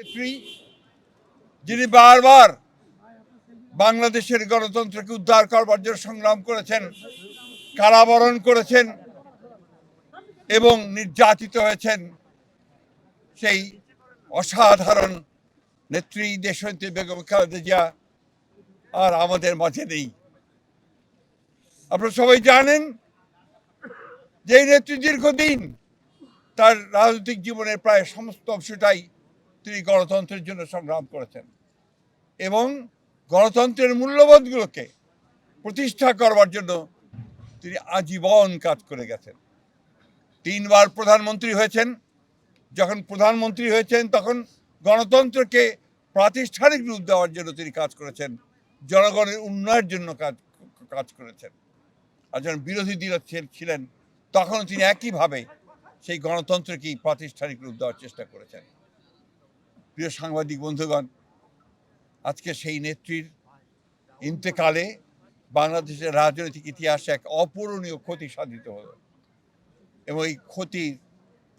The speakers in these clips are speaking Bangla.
নেত্রী যিনি বারবার বাংলাদেশের গণতন্ত্রকে উদ্ধার করবার জন্য সংগ্রাম করেছেন, কারাবরণ করেছেন এবং নির্যাতিত হয়েছেন, সেই অসাধারণ নেত্রী দেশনেত্রী বেগম খালেদা জিয়া আর আমাদের মাঝে নেই। আপনারা সবাই জানেন যে এই নেত্রী দীর্ঘদিন তার রাজনৈতিক জীবনের প্রায় সমস্ত অংশটাই তিনি গণতন্ত্রের জন্য সংগ্রাম করেছেন এবং গণতন্ত্রের মূল্যবোধগুলোকে প্রতিষ্ঠা করবার জন্য তিনি আজীবন কাজ করে গেছেন। 3 বার প্রধানমন্ত্রী হয়েছেন। যখন প্রধানমন্ত্রী হয়েছেন তখন গণতন্ত্রকে প্রাতিষ্ঠানিক রূপ দেওয়ার জন্য তিনি কাজ করেছেন, জনগণের উন্নয়নের জন্য কাজ করেছেন। আর যখন বিরোধী দল ছিলেন তখন তিনি একইভাবে সেই গণতন্ত্রকেই প্রাতিষ্ঠানিক রূপ দেওয়ার চেষ্টা করেছেন। প্রিয় সাংবাদিক বন্ধুগণ, আজকে সেই নেত্রীর ইন্তেকালে বাংলাদেশের রাজনৈতিক ইতিহাসে এক অপূরণীয় ক্ষতি সাধিত হল এবং এই ক্ষতির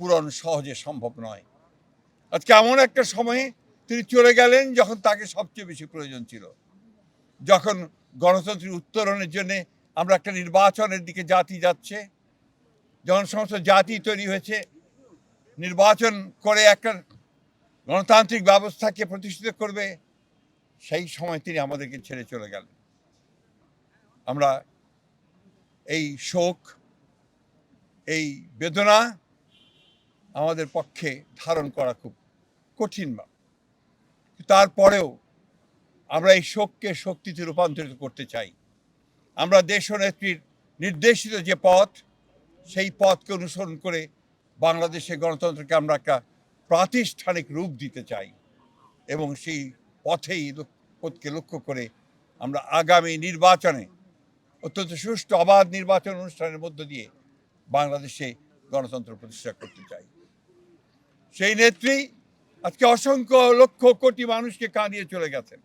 পূরণ সহজে সম্ভব নয়। আজকে এমন একটা সময়ে তিনি চলে গেলেন যখন তাকে সবচেয়ে বেশি প্রয়োজন ছিল, যখন গণতন্ত্রের উত্তরণের জন্য আমরা একটা নির্বাচনের দিকে জাতি যাচ্ছে, যখন সমস্ত জাতি তৈরি হয়েছে নির্বাচন করে একটা গণতান্ত্রিক ব্যবস্থাকে প্রতিষ্ঠিত করবে, সেই সময় তিনি আমাদেরকে ছেড়ে চলে গেলেন। আমরা এই শোক, এই বেদনা আমাদের পক্ষে ধারণ করা খুব কঠিন। তারপরেও আমরা এই শোককে শক্তিতে রূপান্তরিত করতে চাই। আমরা দেশনেত্রীর নির্দেশিত যে পথ, সেই পথকে অনুসরণ করে বাংলাদেশের গণতন্ত্রকে আমরা একটা প্রাতিষ্ঠানিক রূপ দিতে চাই এবং সেই পথকে লক্ষ্য করে আমরা আগামী নির্বাচনে অত্যন্ত সুষ্ঠু অবাধ নির্বাচন অনুষ্ঠানের মধ্য দিয়ে বাংলাদেশে গণতন্ত্র প্রতিষ্ঠা করতে চাই। সেই নেত্রী আজকে অসংখ্য লক্ষ কোটি মানুষকে কাঁদিয়ে চলে গেছেন।